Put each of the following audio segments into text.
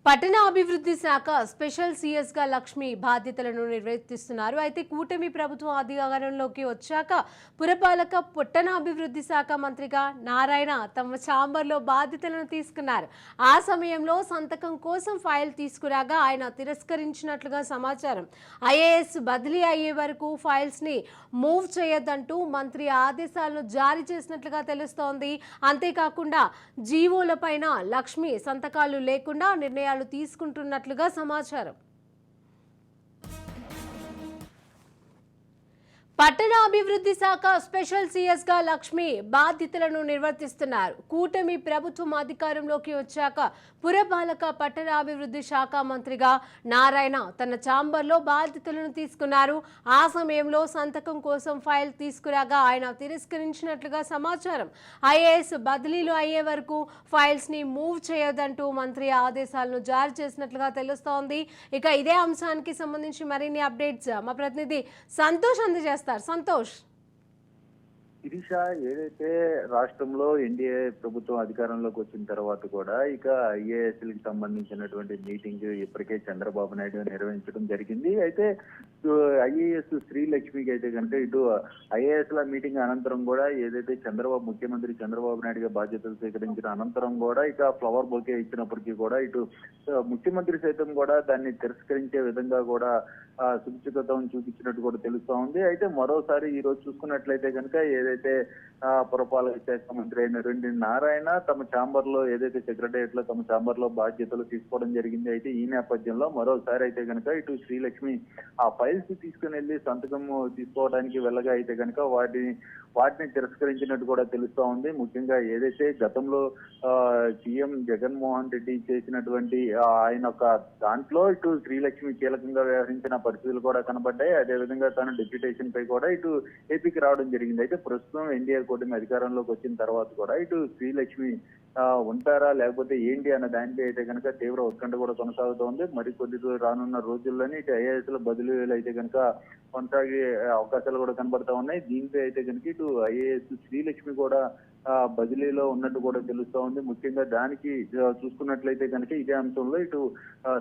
పట్టణాభివృద్ధి శాఖ special CS గా లక్ష్మి బాధ్యతలను నిర్వర్తిస్తున్నారు. అయితే కూటమి ప్రభుత్వం అధికారంలోకి వచ్చాక పురపాలక పట్టణాభివృద్ధి శాఖ మంత్రిగా నారాయణ తమ ఛాంబర్లో బాధ్యతలను తీసుకున్నారు. ఆ సమయంలో సంతకం కోసం ఫైల్ తీసుకురాగా ఆయన తిరస్కరించినట్లుగా సమాచారం. ఐఏఎస్ బదిలీ అయ్యే వరకు ఫైల్స్ ని మూవ్ చేయొద్దంటూ మంత్రి ఆదేశాలను జారీ చేసినట్లుగా తెలుస్తోంది. అంతేకాకుండా జీవోలపైన లక్ష్మి సంతకాలు లేకుండా నిర్ణయాలు తీసుకుంటున్నట్లుగా సమాచారం. పట్టణాభివృద్ధి శాఖ స్పెషల్ సీఎస్ గా లక్ష్మి బాధ్యతలను నిర్వర్తిస్తున్నారు. కూటమి ప్రభుత్వం అధికారంలోకి వచ్చాక పురపాలక పట్టణాభివృద్ధి శాఖ మంత్రిగా నారాయణ తన ఛాంబర్లో బాధ్యతలను తీసుకున్నారు. ఆ సమయంలో సంతకం కోసం ఫైల్ తీసుకురాగా ఆయన తిరస్కరించినట్లుగా సమాచారం. ఐఏఎస్ బదిలీలు అయ్యే వరకు ఫైల్స్ ని మూవ్ చేయొద్దంటూ మంత్రి ఆదేశాలను జారీ చేసినట్లుగా తెలుస్తోంది. ఇక ఇదే అంశానికి సంబంధించి మరిన్ని అప్డేట్స్ మా ప్రతినిధి సంతోష్ అందజేస్తారు. సంతోష్, శిరీష, ఏదైతే రాష్ట్రంలో ఎన్డీఏ ప్రభుత్వం అధికారంలోకి వచ్చిన తర్వాత కూడా ఇక ఐఏఎస్లకు సంబంధించినటువంటి మీటింగ్ ఇప్పటికే చంద్రబాబు నాయుడు నిర్వహించడం జరిగింది. అయితే ఐఏఎస్ శ్రీలక్ష్మికి అయితే కనుక ఇటు ఐఏఎస్ ల మీటింగ్ అనంతరం కూడా ఏదైతే ముఖ్యమంత్రి చంద్రబాబు నాయుడుగా బాధ్యతలు స్వీకరించిన అనంతరం కూడా ఇక ఫ్లవర్ బొకే ఇచ్చినప్పటికీ కూడా ఇటు ముఖ్యమంత్రి సైతం కూడా దాన్ని తిరస్కరించే విధంగా కూడా సుచికతం చూపించినట్టు కూడా తెలుస్తా ఉంది. అయితే మరోసారి ఈ రోజు చూసుకున్నట్లయితే కనుక ఏదైతే పురపాలక శాఖ మంత్రి అయినటువంటి నారాయణ తమ ఛాంబర్ లో ఏదైతే సెక్రటరియట్ లో తమ ఛాంబర్ లో బాధ్యతలు తీసుకోవడం జరిగింది. అయితే ఈ నేపథ్యంలో మరోసారి అయితే కనుక ఇటు శ్రీలక్ష్మి ఆ ఫైల్స్ తీసుకుని వెళ్ళి సంతకం తీసుకోవడానికి వెళ్ళగా అయితే కనుక వాటిని తిరస్కరించినట్టు కూడా తెలుస్తా ఉంది. ముఖ్యంగా ఏదైతే గతంలో సీఎం జగన్మోహన్ రెడ్డి చేసినటువంటి ఆయన ఒక దాంట్లో ఇటు శ్రీలక్ష్మి కీలకంగా వ్యవహరించిన పరిస్థితులు కూడా కనబడ్డాయి. అదేవిధంగా తన డిప్యూటేషన్ పై కూడా ఇటు ఏపీకి రావడం జరిగింది. అయితే ప్రస్తుతం ఎన్డీఏ కూటమి అధికారంలోకి వచ్చిన తర్వాత కూడా ఇటు శ్రీలక్ష్మి ఉంటారా లేకపోతే ఏంటి అన్న దానిపై అయితే కనుక తీవ్ర ఉత్కంఠ కూడా కొనసాగుతోంది. మరి రానున్న రోజుల్లోనే ఇటు ఐఏఎస్ లో బదిలీలు అయితే కనుక కొనసాగే అవకాశాలు కూడా కనబడతా ఉన్నాయి. దీంతో అయితే కనుక ఇటు ఐఏఎస్ శ్రీలక్ష్మి కూడా బదిలీలో ఉన్నట్టు కూడా తెలుస్తా ఉంది. ముఖ్యంగా దానికి చూసుకున్నట్లయితే కనుక ఇదే అంశంలో ఇటు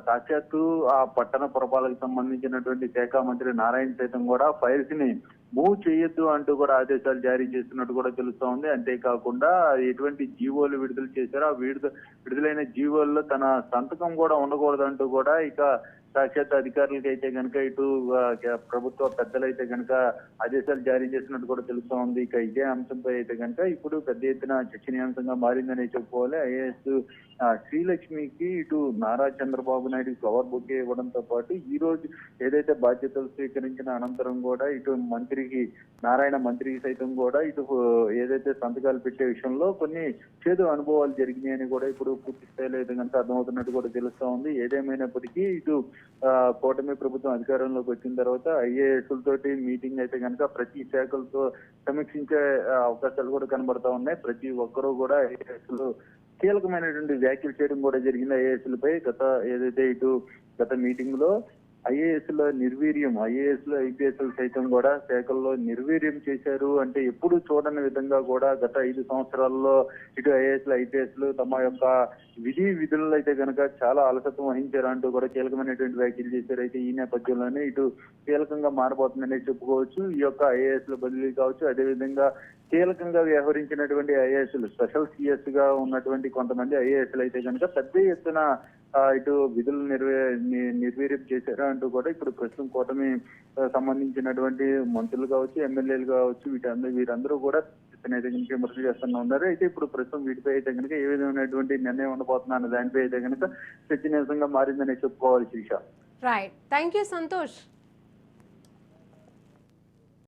సాక్షాత్తు ఆ పట్టణ పురపాలకు సంబంధించినటువంటి శాఖ మంత్రి నారాయణ సైతం కూడా ఫైల్స్ ని మూవ్ చేయొద్దు అంటూ కూడా ఆదేశాలు జారీ చేస్తున్నట్టు కూడా తెలుస్తా ఉంది. అంతేకాకుండా ఎటువంటి జీవోలు విడుదల చేశారో ఆ విడుదలైన జీవోల్లో తన సంతకం కూడా ఉండకూడదంటూ కూడా ఇక సాక్షాత్ అధికారులకి అయితే కనుక ఇటు ప్రభుత్వ పెద్దలైతే కనుక ఆదేశాలు జారీ చేసినట్టు కూడా తెలుస్తా ఉంది. ఇక ఇదే అంశంపై అయితే కనుక ఇప్పుడు పెద్ద ఎత్తున చర్చనీయాంశంగా మారిందని చెప్పుకోవాలి. ఐఏఎస్ శ్రీలక్ష్మికి ఇటు నారా చంద్రబాబు నాయుడు ఫ్లవర్ బొకే ఇవ్వడంతో పాటు ఈ రోజు ఏదైతే బాధ్యతలు స్వీకరించిన అనంతరం కూడా ఇటు నారాయణ మంత్రికి సైతం కూడా ఇటు ఏదైతే సంతకాలు పెట్టే విషయంలో కొన్ని చేదు అనుభవాలు జరిగినాయని కూడా ఇప్పుడు పూర్తి స్థాయిలో అయితే కనుక అర్థమవుతున్నట్టు కూడా తెలుస్తా ఉంది. ఏదేమైనప్పటికీ ఇటు కూటమి ప్రభుత్వం అధికారంలోకి వచ్చిన తర్వాత ఐఏఎస్లతోటి మీటింగ్ అయితే కనుక ప్రతి శాఖలతో సమీక్షించే అవకాశాలు కూడా కనబడతా ఉన్నాయి. ప్రతి ఒక్కరూ కూడా ఐఏఎస్లు కీలకమైనటువంటి వ్యాఖ్యలు చేయడం కూడా జరిగింది. ఐఏఎస్లపై గత మీటింగ్ లో ఐఏఎస్ లో నిర్వీర్యం, ఐఏఎస్ లో ఐపీఎస్ సైతం కూడా శాఖల్లో నిర్వీర్యం చేశారు అంటే ఎప్పుడు చూడని విధంగా కూడా గత 5 సంవత్సరాల్లో ఇటు ఐఏఎస్ ఐపీఎస్ తమ యొక్క విధుల్లో అయితే కనుక చాలా అలసత్వం వహించారు అంటూ కూడా కీలకమైనటువంటి వ్యాఖ్యలు చేశారు. అయితే ఈ నేపథ్యంలోనే ఇటు కీలకంగా మారబోతుందనే చెప్పుకోవచ్చు. ఈ యొక్క ఐఏఎస్ లో బదిలీ కావచ్చు, అదేవిధంగా కీలకంగా వ్యవహరించినటువంటి ఐఏఎస్ స్పెషల్ సిఎస్ గా ఉన్నటువంటి కొంతమంది ఐఏఎస్లు అయితే కనుక పెద్ద ఎత్తున ఇటు విధులు నిర్వీర్యం చేశారు అంటూ కూడా ఇప్పుడు ప్రస్తుతం కూటమి సంబంధించినటువంటి మంత్రులు కావచ్చు, ఎమ్మెల్యేలు కావచ్చు, వీరందరూ కూడా అయితే కనుక విమర్శ చేస్తున్నా ఉన్నారు. అయితే ఇప్పుడు ప్రస్తుతం వీటిపై అయితే కనుక ఏ విధమైనటువంటి నిర్ణయం ఉండబోతున్నా అన్న దానిపై అయితే కనుక చర్చనీయాంశంగా మారిందని చెప్పుకోవాలి. Sirisha, right, thank you Santosh.